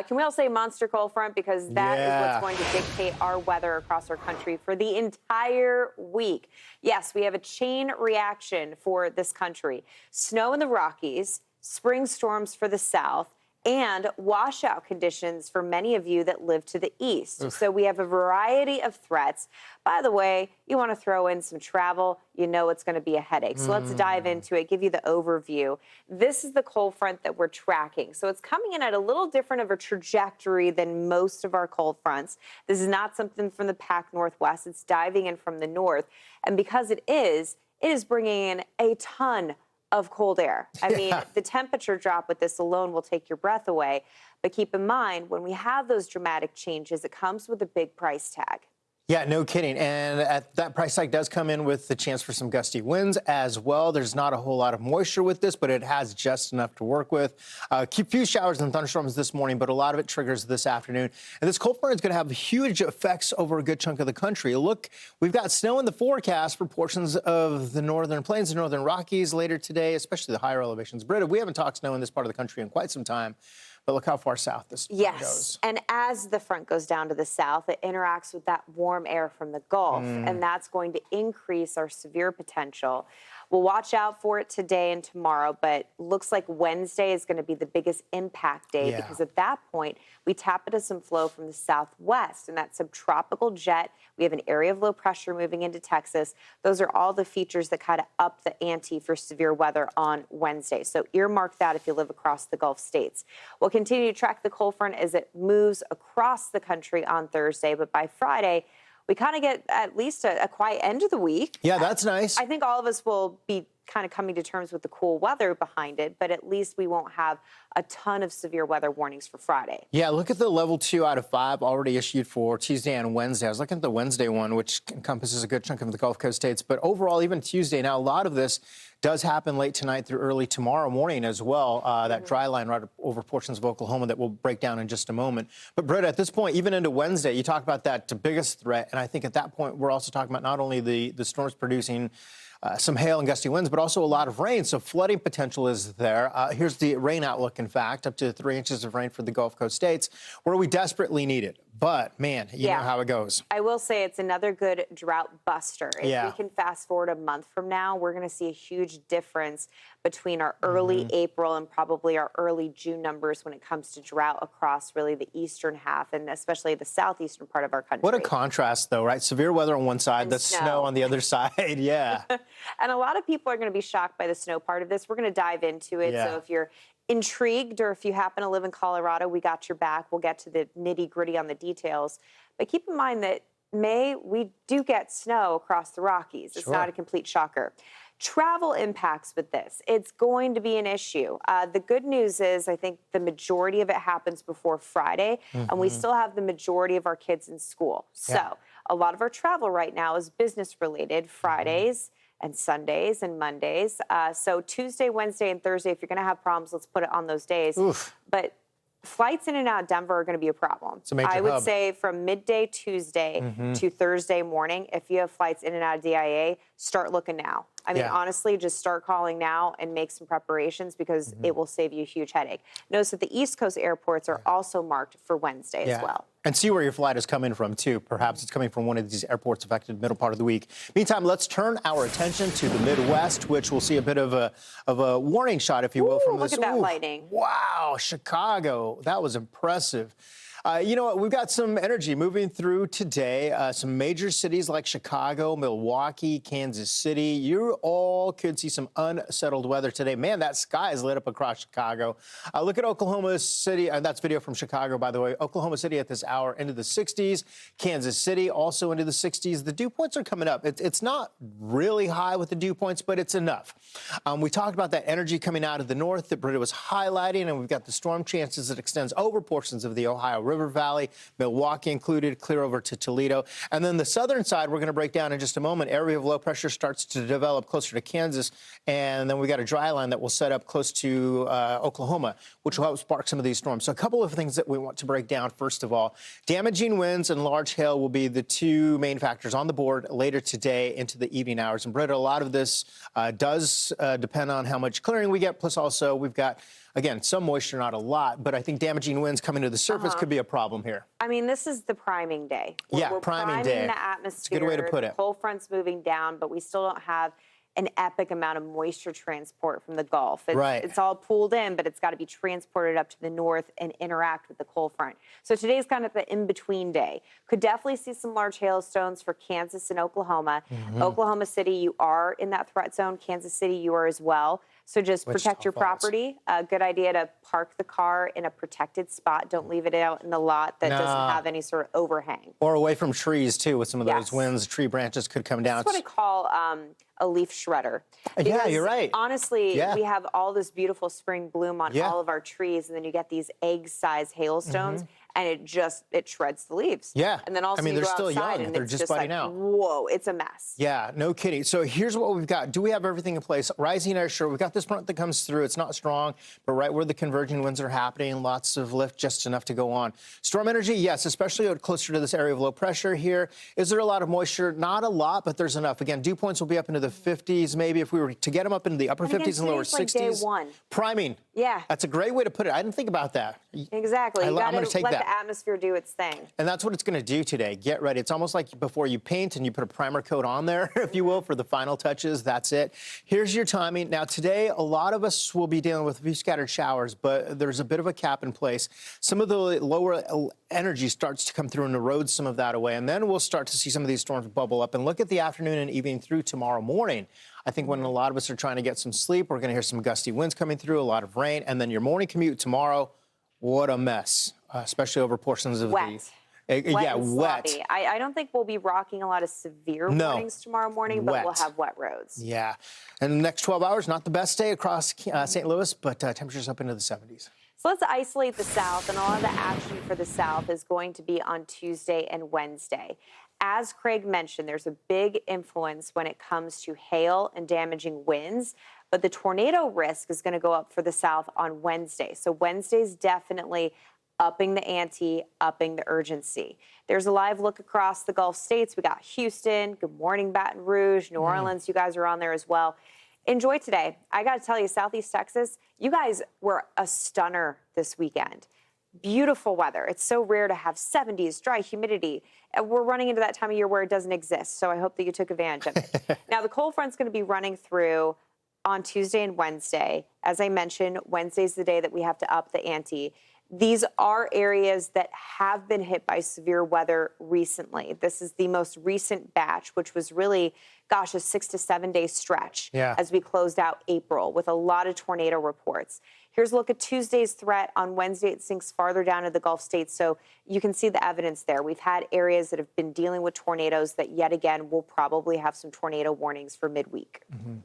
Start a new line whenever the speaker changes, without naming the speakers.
Can we all say monster cold front? Because that is what's
Yeah.
going to dictate our weather across our country for the entire week. Yes, we have a chain reaction for this country. Snow in the Rockies, spring storms for the South, and washout conditions for many of you that live to the east.
Oof.
So we have a variety of threats. By the way, you want to throw in some travel, you know it's going to be a headache. So let's dive into it, give you the overview. This is the cold front that we're tracking. So it's coming in at a little different of a trajectory than most of our cold fronts. This is not something from the Pac Northwest. It's diving in from the north. And because it is bringing in a ton of cold air. I mean, the temperature drop with this alone will take your breath away. But keep in mind, when we have those dramatic changes, it comes with a big price tag.
Yeah, no kidding. And that price tag does come in with the chance for some gusty winds as well. There's not a whole lot of moisture with this, but it has just enough to work with. A few showers and thunderstorms this morning, but a lot of it triggers this afternoon. And this cold front is going to have huge effects over a good chunk of the country. Look, we've got snow in the forecast for portions of the northern plains and northern Rockies later today, especially the higher elevations. Britta, we haven't talked snow in this part of the country in quite some time. But look how far south this goes.
And as the front goes down to the south, it interacts with that warm air from the Gulf, and that's going to increase our severe potential. We'll watch out for it today and tomorrow, but looks like Wednesday is going to be the biggest impact day because at that point, we tap into some flow from the southwest, and that subtropical jet. We have an area of low pressure moving into Texas. Those are all the features that kind of up the ante for severe weather on Wednesday. So earmark that if you live across the Gulf states. We'll continue to track the cold front as it moves across the country on Thursday, but by Friday, we kind of get at least a quiet end of the week.
Yeah, that's nice.
I think all of us will be kind of coming to terms with the cool weather behind it, but at least we won't have a ton of severe weather warnings for Friday.
Yeah, look at the level 2 out of 5 already issued for Tuesday and Wednesday. I was looking at the Wednesday one, which encompasses a good chunk of the Gulf Coast states, but overall, even Tuesday. Now, a lot of this does happen late tonight through early tomorrow morning as well. That dry line right over portions of Oklahoma that we'll break down in just a moment. But Britta, at this point, even into Wednesday, you talk about that biggest threat, and I think at that point, we're also talking about not only the storms producing some hail and gusty winds, but also a lot of rain. So flooding potential is there. Here's the rain outlook, in fact, up to 3 inches of rain for the Gulf Coast states, where we desperately need it. But, man, you know how it goes.
I will say it's another good drought buster. If we can fast forward a month from now, we're going to see a huge difference between our early April and probably our early June numbers when it comes to drought across really the eastern half and especially the southeastern part of our country.
What a contrast, though, right? Severe weather on one side,
and
the snow on the other side. Yeah.
And a lot of people are going to be shocked by the snow part of this. We're going to dive into it. So if you're intrigued or if you happen to live in Colorado, we got your back. We'll get to the nitty-gritty on the details. But keep in mind that May, we do get snow across the Rockies. It's not a complete shocker. Travel impacts with this. It's going to be an issue. The good news is I think the majority of it happens before Friday, and we still have the majority of our kids in school. So a lot of our travel right now is business-related, Fridays and Sundays and Mondays. So Tuesday, Wednesday, and Thursday, if you're going to have problems, let's put it on those days. But flights in and out of Denver are going to be a problem.
It's a major
I would
hub.
say from midday Tuesday to Thursday morning, if you have flights in and out of DIA, start looking now. I mean, honestly, just start calling now and make some preparations because it will save you a huge headache. Notice that the East Coast airports are also marked for Wednesday as well.
And see where your flight is coming from, too. Perhaps it's coming from one of these airports affected middle part of the week. Meantime, let's turn our attention to the Midwest, which will see a bit of a warning shot, if you will, from this.
Look at that lightning.
Wow, Chicago. That was impressive. You know what? We've got some energy moving through today. Some major cities like Chicago, Milwaukee, Kansas City. You all could see some unsettled weather today. Man, that sky is lit up across Chicago. Look at Oklahoma City. That's video from Chicago, by the way. Oklahoma City at this hour into the 60s. Kansas City also into the 60s. The dew points are coming up. It's not really high with the dew points, but it's enough. We talked about that energy coming out of the north that Britta was highlighting, and we've got the storm chances that extends over portions of the Ohio River Valley, Milwaukee included, clear over to Toledo. And then the southern side, we're going to break down in just a moment. Area of low pressure starts to develop closer to Kansas. And then we got a dry line that will set up close to Oklahoma, which will help spark some of these storms. So a couple of things that we want to break down. First of all, Damaging winds and large hail will be the two main factors on the board later today into the evening hours. And Britta, a lot of this does depend on how much clearing we get. Plus, also, we've got, again, some moisture, not a lot, but I think damaging winds coming to the surface could be a problem here.
I mean, this is the priming day. We're
priming day.
the atmosphere.
It's a good way to put it.
The cold front's moving down, but we still don't have an epic amount of moisture transport from the Gulf. It's all pulled in, but it's got to be transported up to the north and interact with the cold front. So today's kind of the in-between day. Could definitely see some large hailstones for Kansas and Oklahoma. Oklahoma City, you are in that threat zone. Kansas City, you are as well. So just protect your property. Good idea to park the car in a protected spot. Don't leave it out in the lot that doesn't have any sort of overhang.
Or away from trees, too, with some of those winds. Tree branches could come down.
That's what I call a leaf shredder.
Yeah, you're right.
Honestly, we have all this beautiful spring bloom on all of our trees, and then you get these egg-sized hailstones, and it shreds the leaves.
Yeah.
And then also
I mean,
you
they're
go
still
outside
young.
and
They're
it's
just budding
like,
out.
whoa, it's a mess.
Yeah, no kidding. So here's what we've got. Do we have everything in place? Rising air, sure. We've got this front that comes through. It's not strong, but right where the converging winds are happening, lots of lift, just enough to go on. Storm energy, yes, especially closer to this area of low pressure here. Is there a lot of moisture? Not a lot, but there's enough. Again, dew points will be up into the 50s, maybe if we were to get them up into the upper 50s and lower 60s.
Like day one.
Priming.
Yeah.
That's a great way to put it. I didn't think about that.
Exactly. You got to let
that.
the atmosphere do its thing.
And that's what it's going to do today. Get ready. It's almost like before you paint and you put a primer coat on there, if you will, for the final touches. That's it. Here's your timing. Now, today, a lot of us will be dealing with a few scattered showers, but there's a bit of a cap in place. Some of the lower energy starts to come through and erode some of that away. And then we'll start to see some of these storms bubble up. And look at the afternoon and evening through tomorrow morning. I think when a lot of us are trying to get some sleep, we're going to hear some gusty winds coming through, a lot of rain. And then your morning commute tomorrow, what a mess, especially over portions of
wet.
Wet.
I don't think we'll be rocking a lot of severe warnings tomorrow morning, but we'll have wet roads.
Yeah. And the next 12 hours, not the best day across St. Louis, but temperatures up into the 70s.
So let's isolate the South, and a lot of the action for the South is going to be on Tuesday and Wednesday. As Craig mentioned, there's a big influence when it comes to hail and damaging winds, but the tornado risk is going to go up for the South on Wednesday. So Wednesday's definitely upping the ante, upping the urgency. There's a live look across the Gulf states. We got Houston, good morning, Baton Rouge, New Orleans. You guys are on there as well. Enjoy today. I got to tell you, Southeast Texas, you guys were a stunner this weekend. Beautiful weather. It's so rare to have 70s, dry humidity. We're running into that time of year where it doesn't exist, so I hope that you took advantage of it. Now, the cold front's going to be running through on Tuesday and Wednesday. As I mentioned, Wednesday's the day that we have to up the ante. These are areas that have been hit by severe weather recently. This is the most recent batch, which was really, gosh, a 6 to 7 day stretch as we closed out April with a lot of tornado reports. Here's a look at Tuesday's threat. On Wednesday, it sinks farther down to the Gulf states, so you can see the evidence there. We've had areas that have been dealing with tornadoes that, yet again, will probably have some tornado warnings for midweek.